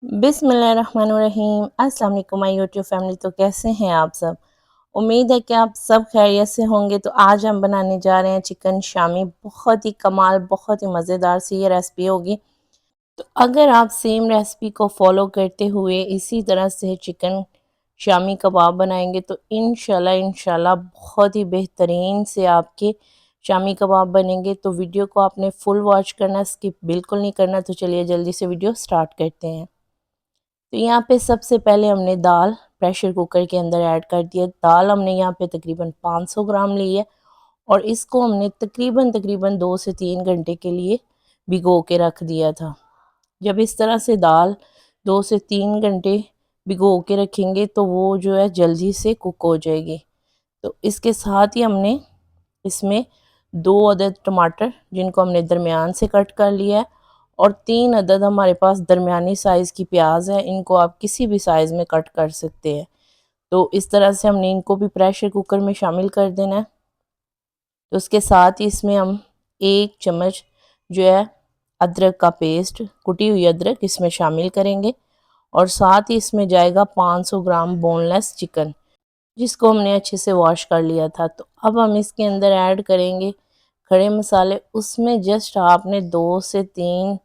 बिस्मिल्लाहिर्रहमानिर्रहीम। अस्सलाम वालेकुम माय यूट्यूब फैमिली। तो कैसे हैं आप सब? उम्मीद है कि आप सब खैरियत से होंगे। तो आज हम बनाने जा रहे हैं चिकन शामी। बहुत ही कमाल, बहुत ही मज़ेदार सी ये रेसिपी होगी। तो अगर आप सेम रेसिपी को फॉलो करते हुए इसी तरह से चिकन शामी कबाब बनाएंगे तो इंशाल्लाह इंशाल्लाह बहुत ही बेहतरीन से आपके शामी कबाब बनेंगे। तो वीडियो को आपने फुल वॉच करना, स्किप बिल्कुल नहीं करना। तो चलिए जल्दी से वीडियो स्टार्ट करते हैं। तो यहाँ पे सबसे पहले हमने दाल प्रेशर कुकर के अंदर ऐड कर दिया। दाल हमने यहाँ पे तकरीबन 500 ग्राम ली है और इसको हमने तकरीबन 2 से 3 घंटे के लिए भिगो के रख दिया था। जब इस तरह से दाल 2 से 3 घंटे भिगो के रखेंगे तो वो जो है जल्दी से कुक हो जाएगी। तो इसके साथ ही हमने इसमें 2 अदद टमाटर जिनको हमने दरमियान से कट कर लिया है और 3 अदद हमारे पास दरमियानी साइज़ की प्याज है। इनको आप किसी भी साइज़ में कट कर सकते हैं। तो इस तरह से हमने इनको भी प्रेशर कुकर में शामिल कर देना है। तो उसके साथ ही इसमें हम 1 चम्मच जो है अदरक का पेस्ट, कुटी हुई अदरक इसमें शामिल करेंगे और साथ ही इसमें जाएगा 500 ग्राम बोनलेस चिकन जिसको हमने अच्छे से वॉश कर लिया था। तो अब हम इसके अंदर ऐड करेंगे खड़े मसाले। उसमें जस्ट आपने 2 से 3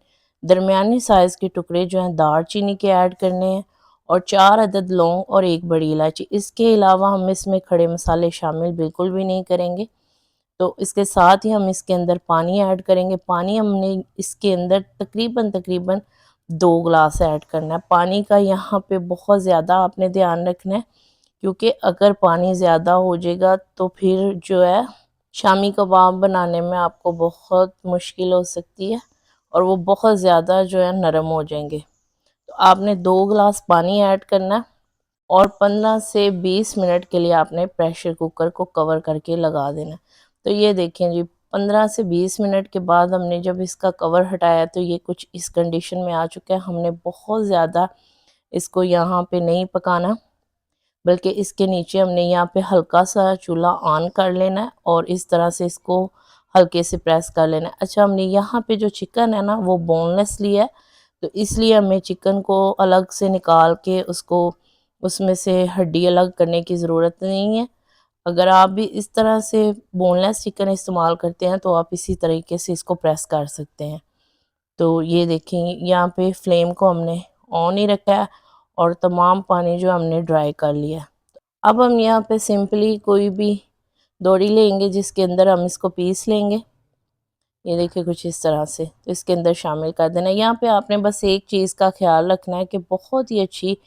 दरमियानी साइज़ के टुकड़े जो हैं दालचीनी के ऐड करने हैं और 4 अदद लौंग और 1 बड़ी इलायची। इसके अलावा हम इसमें खड़े मसाले शामिल बिल्कुल भी नहीं करेंगे। तो इसके साथ ही हम इसके अंदर पानी ऐड करेंगे। पानी हमने इसके अंदर तकरीबन 2 गिलास ऐड करना है। पानी का यहाँ पे बहुत ज़्यादा आपने ध्यान रखना है क्योंकि अगर पानी ज़्यादा हो जाएगा तो फिर जो है शामी कबाब बनाने में आपको बहुत मुश्किल हो सकती है और वो बहुत ज़्यादा जो है नरम हो जाएंगे। तो आपने 2 गिलास पानी ऐड करना है और 15 से 20 मिनट के लिए आपने प्रेशर कुकर को कवर करके लगा देना। तो ये देखें जी, 15 से 20 मिनट के बाद हमने जब इसका कवर हटाया तो ये कुछ इस कंडीशन में आ चुका है। हमने बहुत ज़्यादा इसको यहाँ पे नहीं पकाना, बल्कि इसके नीचे हमने यहाँ पे हल्का सा चूल्हा ऑन कर लेना है और इस तरह से इसको हल्के से प्रेस कर लेना है। अच्छा, हमने यहाँ पे जो चिकन है ना वो बोनलेस लिया है, तो इसलिए हमें चिकन को अलग से निकाल के उसको उसमें से हड्डी अलग करने की ज़रूरत नहीं है। अगर आप भी इस तरह से बोनलेस चिकन इस्तेमाल करते हैं तो आप इसी तरीके से इसको प्रेस कर सकते हैं। तो ये देखें, यहाँ पे फ्लेम को हमने ऑन ही रखा है और तमाम पानी जो हमने ड्राई कर लिया है। अब हम यहाँ पे सिंपली कोई भी दोरी लेंगे जिसके अंदर हम इसको पीस लेंगे। ये देखिए कुछ इस तरह से, तो इसके अंदर शामिल कर देना। यहाँ पे आपने बस एक चीज़ का ख्याल रखना है कि बहुत ही अच्छी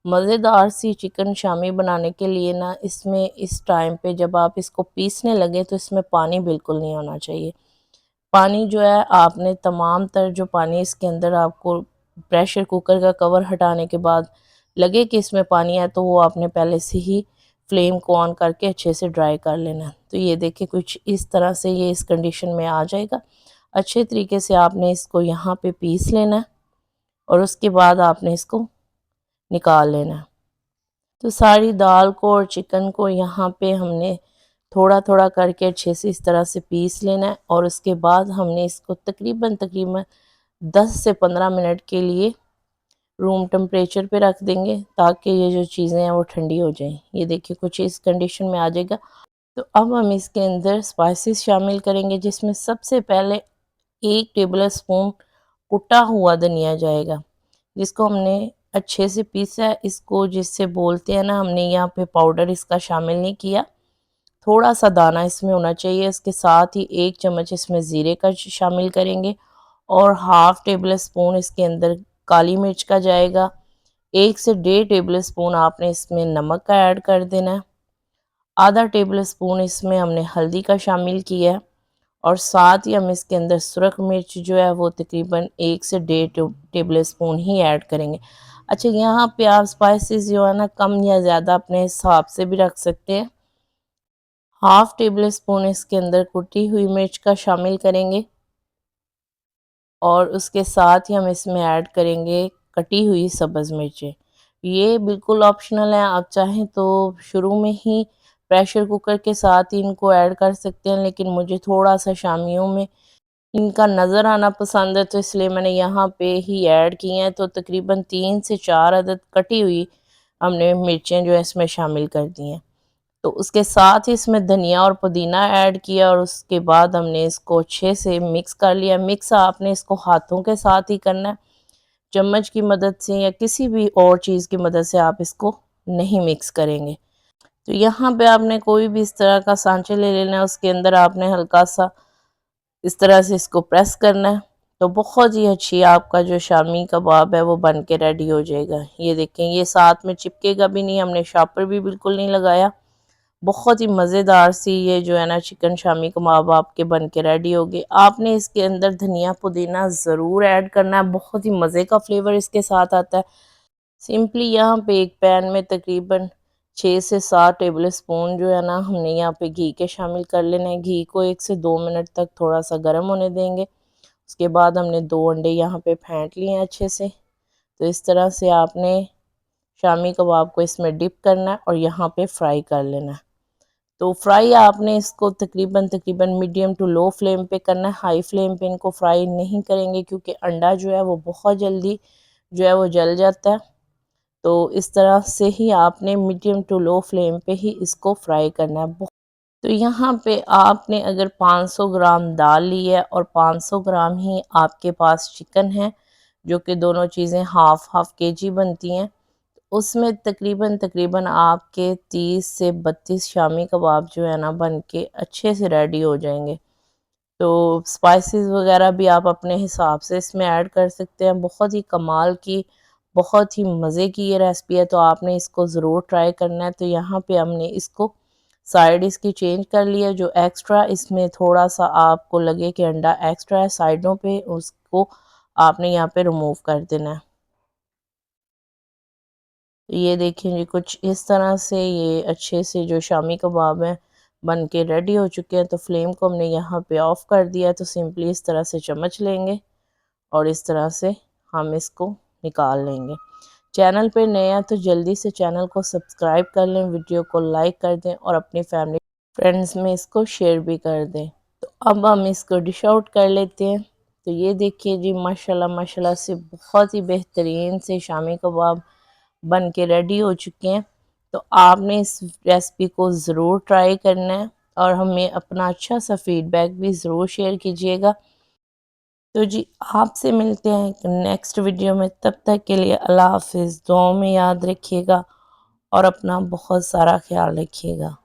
मज़ेदार सी चिकन शामी बनाने के लिए ना इसमें इस टाइम पे जब आप इसको पीसने लगे तो इसमें पानी बिल्कुल नहीं होना चाहिए। पानी जो है आपने तमाम तर जो पानी इसके अंदर आपको प्रेशर कुकर का कवर हटाने के बाद लगे कि इसमें पानी है तो वो आपने पहले से ही फ्लेम को ऑन करके अच्छे से ड्राई कर लेना है। तो ये देखिए कुछ इस तरह से ये इस कंडीशन में आ जाएगा। अच्छे तरीके से आपने इसको यहाँ पे पीस लेना है और उसके बाद आपने इसको निकाल लेना है। तो सारी दाल को और चिकन को यहाँ पे हमने थोड़ा थोड़ा करके अच्छे से इस तरह से पीस लेना है और उसके बाद हमने इसको तकरीबन 10 से 15 मिनट के लिए रूम टेम्परेचर पे रख देंगे ताकि ये जो चीज़ें हैं वो ठंडी हो जाएं। ये देखिए कुछ इस कंडीशन में आ जाएगा। तो अब हम इसके अंदर स्पाइसेस शामिल करेंगे जिसमें सबसे पहले 1 टेबल स्पून कुटा हुआ धनिया जाएगा जिसको हमने अच्छे से पीसा है। इसको जिससे बोलते हैं ना, हमने यहाँ पे पाउडर इसका शामिल नहीं किया, थोड़ा सा दाना इसमें होना चाहिए। इसके साथ ही 1 चम्मच इसमें ज़ीरे का शामिल करेंगे और हाफ़ टेबल स्पून इसके अंदर काली मिर्च का जाएगा। 1 से 1.5 टेबल स्पून आपने इसमें नमक का ऐड कर देना है। आधा टेबल स्पून इसमें हमने हल्दी का शामिल किया है और साथ ही हम इसके अंदर सुरख मिर्च जो है वो तकरीबन 1 से 1.5 टेबल स्पून ही ऐड करेंगे। अच्छा, यहाँ पे आप स्पाइसेस जो है ना कम या ज़्यादा अपने हिसाब से भी रख सकते हैं। हाफ़ टेबल स्पून इसके अंदर कुटी हुई मिर्च का शामिल करेंगे और उसके साथ ही हम इसमें ऐड करेंगे कटी हुई सब्ज़ मिर्चें। ये बिल्कुल ऑप्शनल है, आप चाहें तो शुरू में ही प्रेशर कुकर के साथ ही इनको ऐड कर सकते हैं, लेकिन मुझे थोड़ा सा शामियों में इनका नज़र आना पसंद है, तो इसलिए मैंने यहाँ पे ही ऐड किए हैं। तो तकरीबन 3 से 4 अदद कटी हुई हमने मिर्चें जो है इसमें शामिल कर दी हैं। तो उसके साथ ही इसमें धनिया और पुदीना ऐड किया और उसके बाद हमने इसको अच्छे से मिक्स कर लिया। मिक्स आपने इसको हाथों के साथ ही करना है, चम्मच की मदद से या किसी भी और चीज़ की मदद से आप इसको नहीं मिक्स करेंगे। तो यहाँ पे आपने कोई भी इस तरह का सांचे ले लेना है, उसके अंदर आपने हल्का सा इस तरह से इसको प्रेस करना है। तो बहुत ही अच्छी आपका जो शामी कबाब है वो बन के रेडी हो जाएगा। ये देखें, ये साथ में चिपकेगा भी नहीं, हमने शापर भी बिल्कुल नहीं लगाया। बहुत ही मज़ेदार सी ये जो है ना चिकन शामी कबाब आपके बन के रेडी हो गए। आपने इसके अंदर धनिया पुदीना ज़रूर ऐड करना है, बहुत ही मज़े का फ्लेवर इसके साथ आता है। सिंपली यहाँ पे एक पैन में तकरीबन 6 से 7 टेबल स्पून जो है ना हमने यहाँ पे घी के शामिल कर लेना है। घी को 1 से 2 मिनट तक थोड़ा सा गर्म होने देंगे। उसके बाद हमने 2 अंडे यहाँ पे फेंट लिए हैं अच्छे से। तो इस तरह से आपने शामी कबाब को इसमें डिप करना है और यहाँ पे फ्राई कर लेना है। तो फ्राई आपने इसको तकरीबन तकरीबन मीडियम टू लो फ्लेम पे करना है। हाई फ्लेम पे इनको फ्राई नहीं करेंगे क्योंकि अंडा जो है वो बहुत जल्दी जो है वो जल जाता है। तो इस तरह से ही आपने मीडियम टू लो फ्लेम पे ही इसको फ्राई करना है। तो यहाँ पे आपने अगर 500 ग्राम दाल ली है और 500 ग्राम ही आपके पास चिकन है, जो कि दोनों चीज़ें हाफ हाफ केजी बनती हैं, उसमें तकरीबन तकरीबन आपके 30 से 32 शामी कबाब जो है ना बन के अच्छे से रेडी हो जाएंगे। तो स्पाइसेस वगैरह भी आप अपने हिसाब से इसमें ऐड कर सकते हैं। बहुत ही कमाल की, बहुत ही मज़े की ये रेसिपी है, तो आपने इसको ज़रूर ट्राई करना है। तो यहाँ पे हमने इसको साइड इसकी चेंज कर लिया। जो एक्स्ट्रा इसमें थोड़ा सा आपको लगे कि अंडा एक्स्ट्रा है साइडों पे, उसको आपने यहाँ पे रिमूव कर देना है। तो ये देखिए जी, कुछ इस तरह से ये अच्छे से जो शामी कबाब हैं बन के रेडी हो चुके हैं। तो फ्लेम को हमने यहाँ पे ऑफ कर दिया। तो सिंपली इस तरह से चम्मच लेंगे और इस तरह से हम इसको निकाल लेंगे। चैनल पे नए हैं तो जल्दी से चैनल को सब्सक्राइब कर लें, वीडियो को लाइक कर दें और अपनी फैमिली फ्रेंड्स में इसको शेयर भी कर दें। तो अब हम इसको डिश आउट कर लेते हैं। तो ये देखिए जी, माशाल्लाह माशाल्लाह से बहुत ही बेहतरीन से शामी कबाब बन के रेडी हो चुके हैं। तो आपने इस रेसिपी को ज़रूर ट्राई करना है और हमें अपना अच्छा सा फीडबैक भी ज़रूर शेयर कीजिएगा। तो जी, आपसे मिलते हैं नेक्स्ट वीडियो में। तब तक के लिए अल्लाह हाफिज़। दुआओं में याद रखिएगा और अपना बहुत सारा ख्याल रखिएगा।